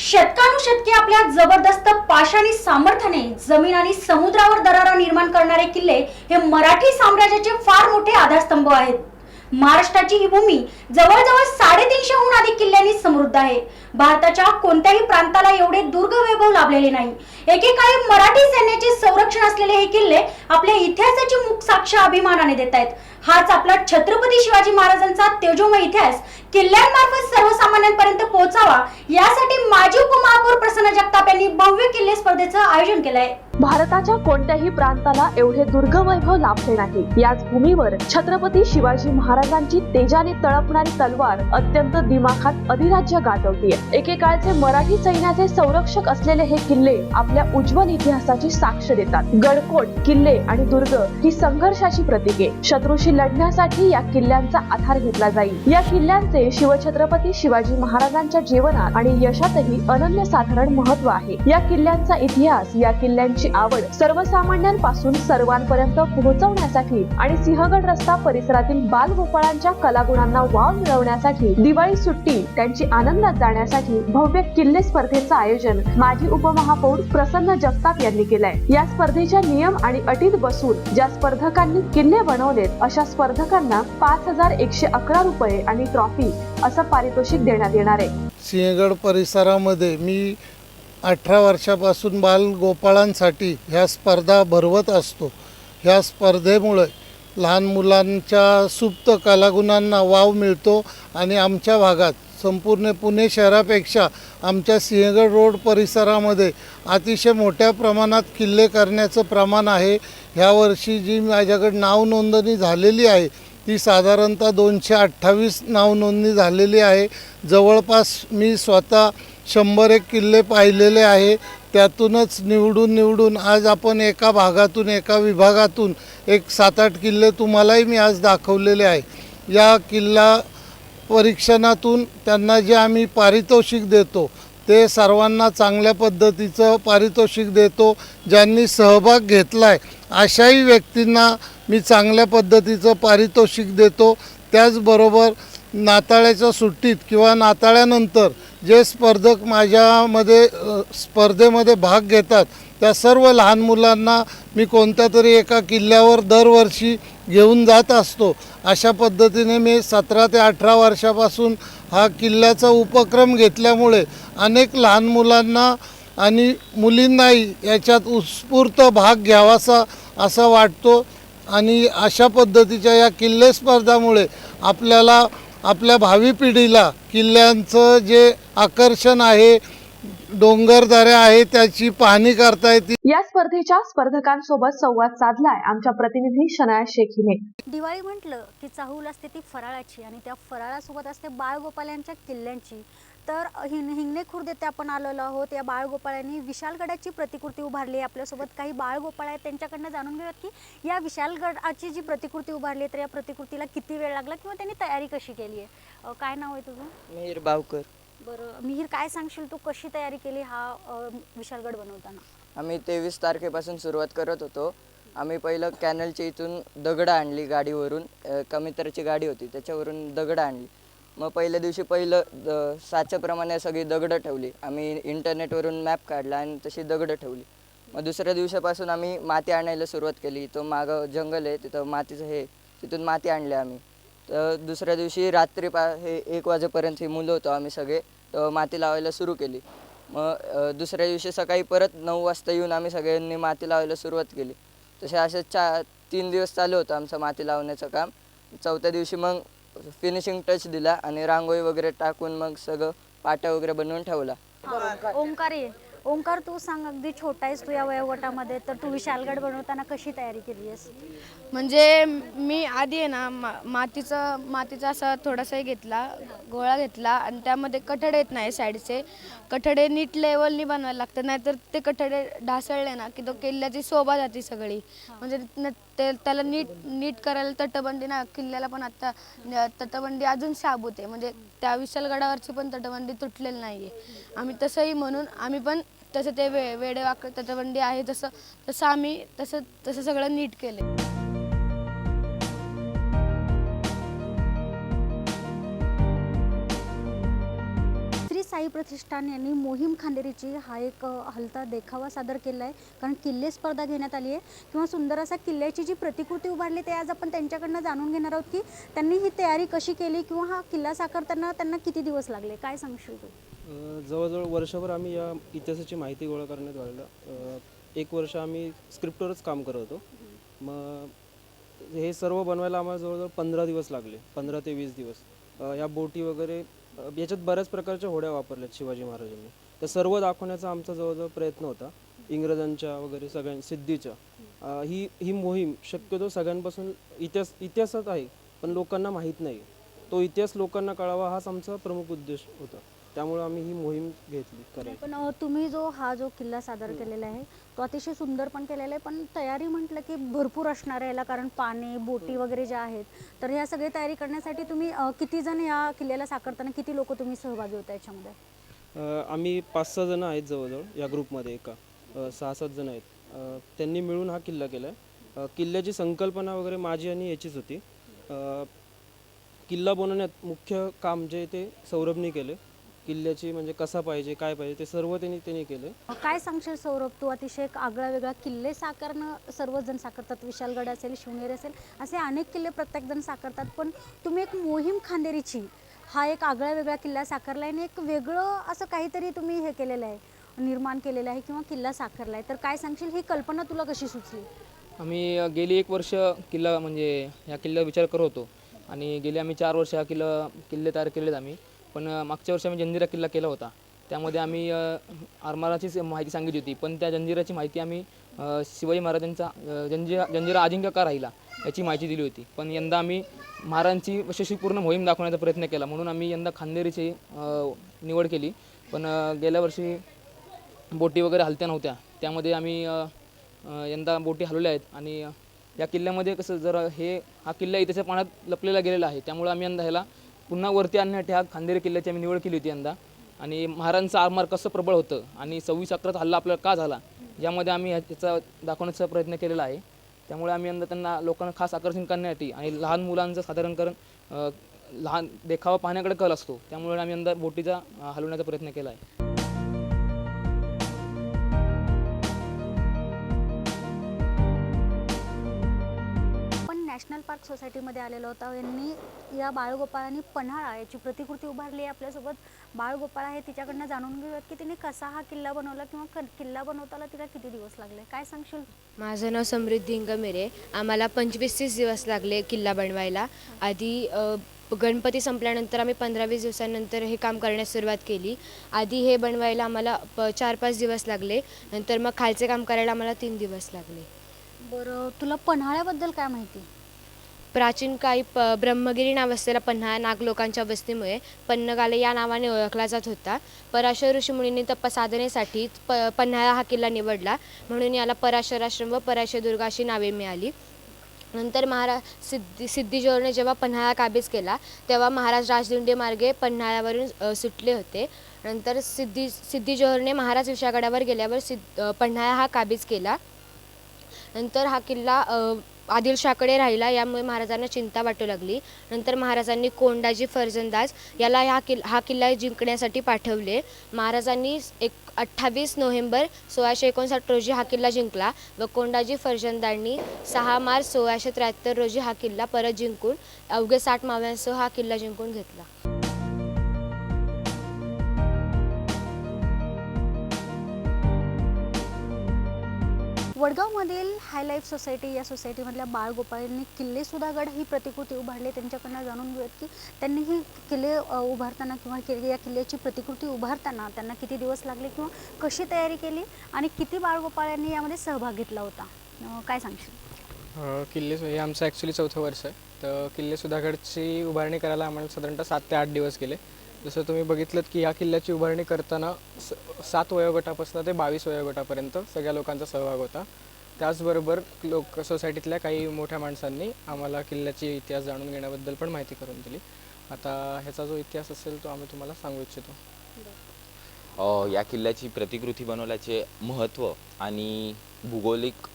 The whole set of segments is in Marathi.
शतकानुशतके आपल्या जबरदस्त पाषाणी सामर्थ्याने जमीन आणि समुद्रावर दरारा निर्माण करणारे किल्ले हे मराठी साम्राज्याचे फार मोठे आधारस्तंभ आहेत। महाराष्ट्राची ही भूमी जवळजवळ 350हून अधिक किल्ल्यांनी समृद्ध आहे। भारताच्या कोणत्याही प्रांताला एवढे दुर्ग वैभव लाभलेले नाही। एकेकाळी मराठी सैन्याचे संरक्षण असलेले हे किल्ले आपल्या इतिहासाची मुख साक्ष अभिमानाने देत आहेत। हाच आपला छत्रपती शिवाजी महाराजांचा तेजोमय इतिहास किल्ल्यांमार्फत सर्वसामान्यांपर्यंत पोहोचावा यासाठी माजी उपमहापौर प्रसन्न जगताप यांनी भव्य किल्ले स्पर्धेचं आयोजन केलंय। भारताच्या कोणत्याही प्रांताला एवढे दुर्ग वैभव लाभले नाही। याच भूमीवर छत्रपती शिवाजी महाराजांची तेजाने तळपणारी तलवार अत्यंत दिमाखात अधिराज्य गाजवतीये। एकेकाळचे मराठी सैन्याचे संरक्षक असलेले हे किल्ले आपल्या उज्ज्वल इतिहासाची साक्ष देतात। गडकोट, किल्ले आणि दुर्ग ही संघर्षाची प्रतीके। शत्रूशी लढण्यासाठी या किल्ल्यांचा आधार घेतला जाईल। या किल्ल्यांचे शिवछत्रपती शिवाजी महाराजांच्या जीवनात आणि यशातही अनन्यसाधारण महत्व आहे। या किल्ल्यांचा इतिहास, या किल्ल्यांची आवड सर्वसामान्यांपासून सर्वांपर्यंत पोहोचवण्यासाठी आणि सिंहगड रस्ता परिसरातील बालगोपाळांच्या कलागुणांना वाव मिळवण्यासाठी दिवाळी सुट्टी त्यांची आनंदात जाण्यासाठी भव्य किल्ले स्पर्धेचं आयोजन माजी उपमहापौर प्रसन्न जगताप यांनी केलंय। या स्पर्धेच्या नियम आणि अटीत बसून ज्या स्पर्धकांनी किल्ले बनवलेत अशा स्पर्धकांना 5111 रुपये आणि ट्रॉफी असं पारितोषिक देण्यात येणार आहे। सिंहगड परिसरामध्ये मी 18 वर्षापासून बालगोपाळांसाठी ह्या स्पर्धा भरवत असतो। ह्या स्पर्धेमुळे लहान मुलांच्या सुप्त कलागुणांना वाव मिळतो आणि आमच्या भागात संपूर्ण पुणे शहरापेक्षा आमच्या सिंहगड रोड परिसरामध्ये अतिशय मोठ्या प्रमाणात किल्ले करण्याचं प्रमाण आहे। ह्या वर्षी जी माझ्याकडे नाव नोंदणी झालेली आहे ती साधारणतः 228 नाव नोंदणी झालेली आहे। जवळपास मी स्वतः 101 किल्ले पाहिलेले आहे। त्यातूनच निवडून आज आपण एका भागातून, एका विभागातून एक 7-8 किल्ले तुम्हालाही मी आज दाखवलेले आहे। या किल्ला परीक्षणातून त्यांना जे आम्ही पारितोषिक देतो ते सर्वांना चांगल्या पद्धतीचं पारितोषिक देतो। ज्यांनी सहभाग घेतला आहे अशाही व्यक्तींना मी चांगल्या पद्धतीचं पारितोषिक देतो। त्याचबरोबर नाताळ्याच्या सुट्टीत किंवा नाताळ्यानंतर जे स्पर्धक माझ्यामध्ये स्पर्धेमध्ये भाग घेतात त्या सर्व लहान मुलांना मी कोणत्या तरी एका किल्ल्यावर दरवर्षी घेऊन जात असतो। अशा पद्धतीने मी 17 ते 18 वर्षापासून हा किल्ल्याचा उपक्रम घेतल्यामुळे अनेक लहान मुलांना आणि मुलींनाही याच्यात उत्स्फूर्त भाग घ्यावासा असा वाटतो। आणि अशा पद्धतीच्या या किल्ले स्पर्धामुळे आपल्याला आपल्या भावी पिढीला किल्ल्यांचं जे आकर्षण आहे, डोंगरदऱ्या आहे त्याची पाहणी करता येते। या स्पर्धेच्या स्पर्धकांसोबत संवाद साधलाय आमच्या प्रतिनिधी शनाया शेख हिने। दिवाळी म्हटलं की चाहूल असते ती फराळाची आणि त्या फराळासोबत असते बाळगोपाळांच्या किल्ल्यांची। तर हिंगणे खुर्द येथे आपण आलेलो आहोत। या बाळगोपाळांनी विशालगडाची प्रतिकृती उभारली आहे। आपल्यासोबत काही बाळगोपाळ आहेत, त्यांच्याकडनं जाणून घेऊयात की या विशालगडाची जी प्रतिकृती उभारली आहे तर या प्रतिकृतीला किती वेळ लागला किंवा त्यांनी तयारी कशी केली आहे। काय नाव आहे तुझं? मिहिर बावकर। बरं मिहिर, काय सांगशील तू कशी तयारी केली हा विशालगड बनवताना? आम्ही 23 तारखेपासून सुरुवात करत होतो। आम्ही पहिलं कॅनलच्या इथून दगड आणली गाडीवरून, कमितरची गाडी होती त्याच्यावरून दगड आणली। मग पहिल्या दिवशी पहिलं साच्याप्रमाणे सगळी दगडं ठेवली। आम्ही इंटरनेटवरून मॅप काढला आणि तशी दगडं ठेवली। मग दुसऱ्या दिवसापासून आम्ही माती आणायला सुरुवात केली। तो मागं जंगल आहे तिथं मातीचं हे, तिथून माती आणली आम्ही। तर दुसऱ्या दिवशी रात्री हे 1 वाजेपर्यंत हे मुलं होतो आम्ही सगळे, तर माती लावायला सुरू केली। मग दुसऱ्या दिवशी सकाळी परत 9 वाजता येऊन आम्ही सगळ्यांनी माती लावायला सुरुवात केली। तसे असे 3 दिवस चालू होतं आमचं माती लावण्याचं काम। चौथ्या दिवशी मग फिनिशिंग टच दिला आणि रांगोळी वगैरे टाकून मग सगळं पाट्या वगैरे बनवून ठेवला। ओंकार, तू सांग, अगदी छोटा आहेस तू या वयोगटामध्ये, तर तू विशालगड बनवताना कशी तयारी केली आहेस? म्हणजे मी आधी आहे ना मातीचा असा थोडासा घेतला, गोळा घेतला आणि त्यामध्ये कठडे येत नाही साईडचे, कठडे नीट लेवलनी बनवायला लागतात, नाहीतर ते कठडे ढासळले ना की तो किल्ल्याची शोभा जाते सगळी। म्हणजे त्याला नीट करायला तटबंदी ना, किल्ल्याला पण आता तटबंदी अजून शाबूत आहे, म्हणजे त्या विशालगडावरची पण तटबंदी तुटलेली नाही आहे। आम्ही तसंही म्हणून आम्ही पण तसं ते वेडेवाकड तटबंदी आहे तसं आम्ही तसं सगळं नीट केलं। साई प्रतिष्ठान यांनी मोहीम खांदेरीची हा एक हलता देखावा सादर केला आहे. कारण किल्ले स्पर्धा घेण्यात आली आहे किंवा सुंदर असा किल्ल्याची जी प्रतिकृती उभारली ते आज आपण त्यांच्याकडनं जाणून घेणार आहोत की त्यांनी ही तयारी कशी केली किंवा हा किल्ला साकारताना त्यांना किती दिवस लागले, काय सांगशील तू? जवळजवळ वर्षभर आम्ही या इतिहासाची माहिती गोळा करण्यात आलेलं. 1 वर्ष आम्ही स्क्रिप्टवरच काम करत होतो. मग हे सर्व बनवायला आम्हाला जवळजवळ 15 दिवस लागले, 15 ते 20 दिवस. या बोटी वगैरे याच्यात बऱ्याच प्रकारच्या होड्या वापरल्यात शिवाजी महाराजांनी. तर सर्व दाखवण्याचा आमचा जवळजवळ प्रयत्न होता, इंग्रजांच्या वगैरे सिद्धीच्या. ही मोहीम शक्यतो सगळ्यांपासून इतिहासात आहे पण लोकांना माहीत नाही. तो इतिहास लोकांना कळावा हाच आमचा प्रमुख उद्देश होता. त्यामुळे आम्ही ही मोहीम घेतली करायची. पण तुम्ही हा जो किल्ला सादर केलेला आहे तो अतिशय सुंदर पण केलेला आहे, पण तयारी म्हटलं की भरपूर असणार आहे याला, कारण पाने बोटी वगैरे ज्या आहेत. तर ह्या सगळी तयारी करण्यासाठी तुम्ही किती जण या किल्ल्याला साकारताना किती लोक तुम्ही सहभागी होता याच्यामध्ये? आम्ही 5-6 जण आहेत जवळजवळ या ग्रुपमध्ये. 6-7 जण आहेत. त्यांनी मिळून हा किल्ला केला आहे. किल्ल्याची संकल्पना वगैरे माझी आणि याचीच होती. किल्ला बनवण्यात मुख्य काम जे ते सौरभने केले. किल्ल्याची म्हणजे कसा पाहिजे काय पाहिजे ते सर्व त्यांनी केले. काय सांगशील सौरभ, तू अतिशय एक आगळा वेगळा किल्ले साकारणं सर्वजण साकारतात, विशालगड असेल, शिवनेरी असेल, असे अनेक किल्ले प्रत्येकजण साकारतात, पण तुम्ही एक मोहीम खांदेरीची हा एक आगळा वेगळा किल्ला साकारला आहे आणि एक वेगळं असं काहीतरी तुम्ही हे केलेलं आहे, निर्माण केलेलं आहे किंवा किल्ला साकारला आहे. तर काय सांगशील, ही कल्पना तुला कशी सुचली? आम्ही गेली 1 वर्ष किल्ला म्हणजे ह्या किल्ल्यावर विचार करत होतो आणि गेले आम्ही 4 वर्ष हा किल्ले तयार केलेत आम्ही. पण मागच्या वर्षी आम्ही जंजिरा किल्ला केला होता. त्यामध्ये आम्ही आरमाराचीच माहिती सांगितली होती, पण त्या जंजिराची माहिती आम्ही शिवाजी महाराजांचा जंजिरा अजिंक्य का राहिला याची माहिती दिली होती. पण यंदा आम्ही महाराजांची यशस्वीपूर्ण मोहीम दाखवण्याचा प्रयत्न केला, म्हणून आम्ही यंदा खांदेरीची निवड केली. पण गेल्या वर्षी बोटी वगैरे हलत्या नव्हत्या, त्यामध्ये आम्ही यंदा बोटी हलवल्या आहेत. आणि या किल्ल्यामध्ये कसं हा किल्ला इतिहासाच्या पाण्यात लपलेला गेलेला आहे, त्यामुळे आम्ही यंदा ह्याला पुन्हा वरती आणण्यासाठी हा खांदेरी किल्ल्याची आम्ही निवड केली होती यंदा. आणि महाराजांचं आरमार कसं प्रबळ होतं आणि 26 अकराचा हल्ला आपल्याला का झाला यामध्ये आम्ही ह्याचा दाखवण्याचा प्रयत्न केलेला आहे. त्यामुळे आम्ही यंदा त्यांना लोकांना खास आकर्षण करण्यासाठी आणि लहान मुलांचं साधारणकरण लहान देखावा पाहण्याकडे कल असतो, त्यामुळे आम्ही यंदा बोटीचा हलवण्याचा प्रयत्न केला आहे. नॅशनल पार्क सोसायटीमध्ये आलेलो होता. यांनी या बाळगोपाळांनी पन्हाळा याची प्रतिकृती उभारली आहे. आपल्यासोबत बाळगोपाळ आहे, तिच्याकडनं जाणून घेऊयात की तिने कसा हा किल्ला बनवला किंवा किल्ला बनवताना तिला किती दिवस लागले, काय सांगशील? माझं नाव समृद्धी इंगमिरे. आम्हाला 25-30 दिवस लागले किल्ला बनवायला. आधी गणपती संपल्यानंतर आम्ही 15-20 दिवसांनंतर हे काम करण्यास सुरुवात केली. आधी हे बनवायला आम्हाला 4-5 दिवस लागले, नंतर मग खालचे काम करायला आम्हाला 3 दिवस लागले. बरं, तुला पन्हाळ्याबद्दल काय माहिती? प्राचीन काळी ब्रह्मगिरी नाव असलेला पन्हाळा नाग लोकांच्या वस्तीमुळे पन्नगाले या नावाने ओळखला जात होता. पराशर ऋषीमुनींनी तपसाधनेसाठी पन्हाळा हा किल्ला निवडला, म्हणून याला पराशराश्रम व पराशरदुर्ग अशी नावे मिळाली. नंतर सिद्धी जोहरने जेव्हा पन्हाळा काबीज केला तेव्हा महाराज राजदिंडी मार्गे पन्हाळ्यावरून सुटले होते. नंतर सिद्धी जोहरने महाराज विशाळगडावर गेल्यावर पन्हाळा हा काबीज केला. नंतर हा किल्ला आदिलशाहकडे राहिला, यामुळे महाराजांना चिंता वाटू लागली. नंतर महाराजांनी कोंडाजी फर्जंदाज याला हा किल्ला जिंकण्यासाठी पाठवले. महाराजांनी 28 नोव्हेंबर 1659 रोजी हा किल्ला जिंकला व कोंडाजी फर्जंदांनी 6 मार्च 1673 रोजी हा किल्ला परत जिंकून अवघे 60 मावळ्यांसह हा किल्ला जिंकून घेतला. वडगावमधील हाय लाईफ सोसायटी या सोसायटीमधल्या बाळगोपाळांनी किल्ले सुधागड ही प्रतिकृती उभारली. त्यांच्याकडनं जाणून घेऊयात की त्यांनी ही किल्ले उभारताना किंवा या किल्ल्याची प्रतिकृती उभारताना त्यांना किती दिवस लागले किंवा कशी तयारी केली आणि किती बाळगोपाळांनी यामध्ये सहभाग घेतला होता, काय सांगशील? किल्ले हे आमचं ॲक्च्युली 4थं वर्ष आहे. तर किल्ले सुधागडची उभारणी करायला आम्हाला साधारणतः 7 ते 8 दिवस गेले. जसं तुम्ही बघितलं की ह्या किल्ल्याची उभारणी करताना 7 वयोगटापासून ते 22 वयोगटापर्यंत सगळ्या लोकांचा सहभाग होता. त्याचबरोबर सोसायटीतल्या काही मोठ्या माणसांनी आम्हाला किल्ल्याची इतिहास जाणून घेण्याबद्दल पण माहिती करून दिली. आता ह्याचा जो इतिहास असेल तो आम्ही तुम्हाला सांगू इच्छितो. या किल्ल्याची प्रतिकृती बनवल्याचे महत्त्व आणि भूगोलिक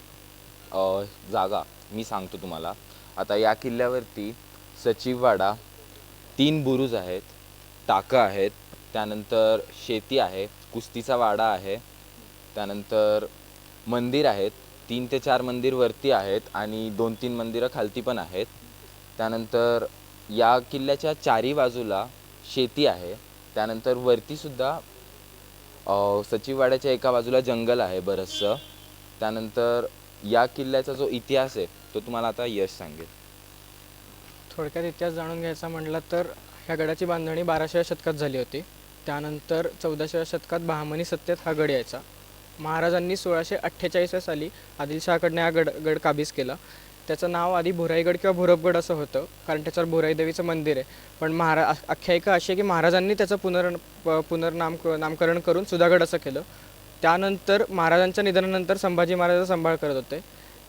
जागा मी सांगतो तुम्हाला. आता या किल्ल्यावरती सचिववाडा, 3 बुरुज आहेत, टाकं आहेत, त्यानंतर शेती आहे, कुस्तीचा वाडा आहे, त्यानंतर मंदिर आहेत, 3 ते 4 मंदिर वरती आहेत आणि 2-3 मंदिरं खालती पण आहेत. त्यानंतर या किल्ल्याच्या चारी बाजूला शेती आहे. त्यानंतर वरतीसुद्धा सचिववाड्याच्या एका बाजूला जंगल आहे बरंचसं. त्यानंतर या किल्ल्याचा जो इतिहास आहे तो तुम्हाला आता यश सांगेल. थोडक्यात इतिहास जाणून घ्यायचा म्हटलं तर ह्या गडाची बांधणी 12व्या शतकात झाली होती. त्यानंतर 14व्या शतकात बहामनी सत्तेत हा गड यायचा. महाराजांनी 1648 साली आदिलशहाकडनं हा गड काबीज केला. त्याचं नाव आधी भुराईगड किंवा भुरबगड असं होतं, कारण त्याच्यावर भुराई देवीचं मंदिर आहे. पण आख्यायिका अशी आहे की महाराजांनी त्याचं नामकरण करून सुधागड असं केलं. त्यानंतर महाराजांच्या निधनानंतर संभाजी महाराज सांभाळ करत होते.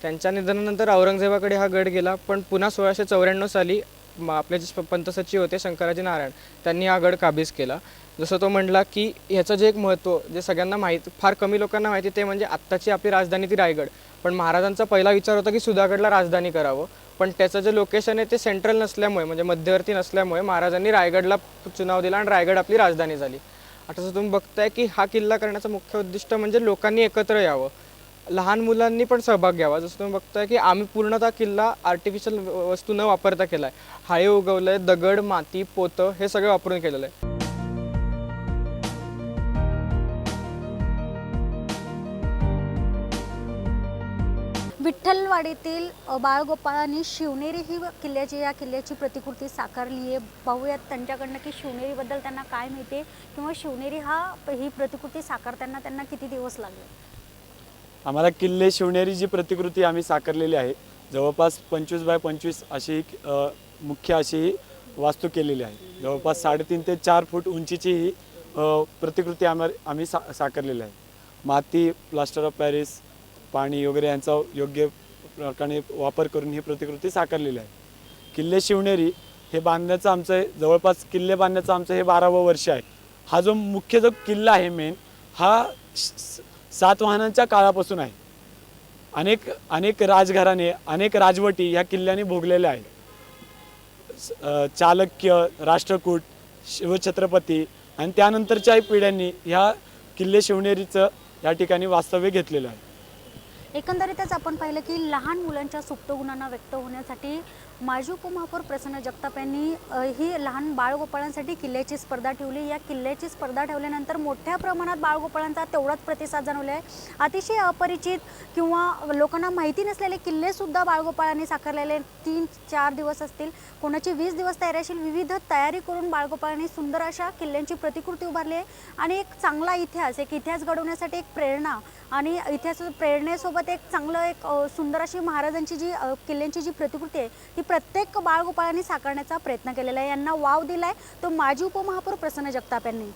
त्यांच्या निधनानंतर औरंगजेबाकडे हा गड गेला. पण पुन्हा 1694 साली आपले जे पंत सचिव होते शंकराजी नारायण, त्यांनी हा गड काबीज केला. जसं तो म्हटला की ह्याचं जे एक महत्त्व जे सगळ्यांना माहीत, फार कमी लोकांना माहिती, ते म्हणजे आत्ताची आपली राजधानी ती रायगड. पण महाराजांचा पहिला विचार होता की सुधागडला राजधानी करावं. पण त्याचं जे लोकेशन आहे ते सेंट्रल नसल्यामुळे, म्हणजे मध्यवर्ती नसल्यामुळे महाराजांनी रायगडला चुनाव दिला आणि रायगड आपली राजधानी झाली. आता जर तुम्ही बघताय की हा किल्ला करण्याचं मुख्य उद्दिष्ट म्हणजे लोकांनी एकत्र यावं, लहान मुलांनी पण सहभाग घ्यावा. जसं तुम्ही बघताय की आम्ही पूर्णतः किल्ला आर्टिफिशियल वस्तू न वापरता केला आहे. हाळे उगवलं आहे, दगड, माती, पोतं हे सगळं वापरून केलेलं आहे. विठ्ठलवाडीतील बाळगोपाळांनी शिवनेरी ही या किल्ल्याची प्रतिकृती साकारली आहे. पाहूयात त्यांच्याकडनं की शिवनेरीबद्दल त्यांना काय माहिती आहे किंवा शिवनेरी ही प्रतिकृती साकारताना त्यांना किती दिवस लागले. आम्हाला किल्ले शिवनेरी जी प्रतिकृती आम्ही साकारलेली आहे, जवळपास 25 बाय 25 अशी मुख्य अशी वास्तू केलेली आहे. जवळपास 3.5 ते 4 फूट उंचीची ही प्रतिकृती आम्ही साकारलेली आहे. माती, प्लास्टर ऑफ पॅरिस, पाणी वगैरे यांचा योग्य प्रकारे वापर करून ही प्रतिकृती साकारलेली आहे. किल्ले शिवनेरी हे बांधण्याचं आमचं जवळपास किल्ले बांधण्याचं आमचं हे 12वं वर्ष आहे. हा जो मुख्य जो किल्ला आहे मेन, हा सातवाहनांच्या काळापासून आहे. अनेक राजघराणे, अनेक राजवटी ह्या किल्ल्याने भोगलेल्या आहेत. चालुक्य, राष्ट्रकूट, शिवछत्रपती आणि त्यानंतरच्याही पिढ्यांनी ह्या किल्ले शिवनेरीचं या ठिकाणी वास्तव्य घेतलेलं आहे. एकंदरीतच आपण पाहिलं की लहान मुलांच्या सुप्त गुणांना व्यक्त होण्यासाठी माजी उपमहापौर प्रसन्न जगताप यांनी ही लहान बाळगोपाळांसाठी किल्ल्याची स्पर्धा ठेवली. या किल्ल्याची स्पर्धा ठेवल्यानंतर मोठ्या प्रमाणात बाळगोपाळांचा तेवढाच प्रतिसाद जाणवला आहे. अतिशय अपरिचित किंवा लोकांना माहिती नसलेले किल्लेसुद्धा बाळगोपाळांनी साकारलेले 3-4 दिवस असतील, कोणाची 20 दिवस तयारी असेल. विविध तयारी करून बाळगोपाळांनी सुंदर अशा किल्ल्यांची प्रतिकृती उभारली आहे. आणि एक चांगला इतिहास घडवण्यासाठी एक प्रेरणा आणि इतिहास प्रेरणेसोबत एक सुंदर अशी महाराजांची जी किल्ल्यांची जी प्रतिकृती आहे ती प्रत्येक बाळगोपाळांनी साकारण्याचा प्रयत्न केलेला आहे. यांना वाव दिलाय तो माजी उपमहापौर प्रसन्न जगताप यांनी.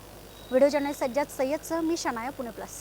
व्हिडिओ जर्नलिस्ट सज्जाद सय्यदसह मी शनाया, पुणे प्लस.